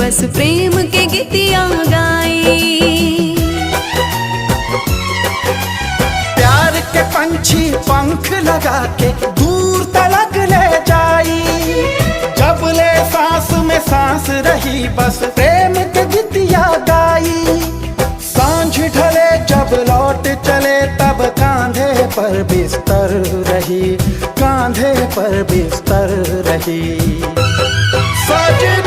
बस प्रेम के गीतिया गाई। प्यार के पंछी पंख लगा के दूर तलक ले जाई। जब ले सांस में सांस रही बस प्रेम के गीतिया गाई। सांझ ढले जब लौट चले तब कांधे पर बिस्तर रही, कांधे पर बिस्तर रही। सज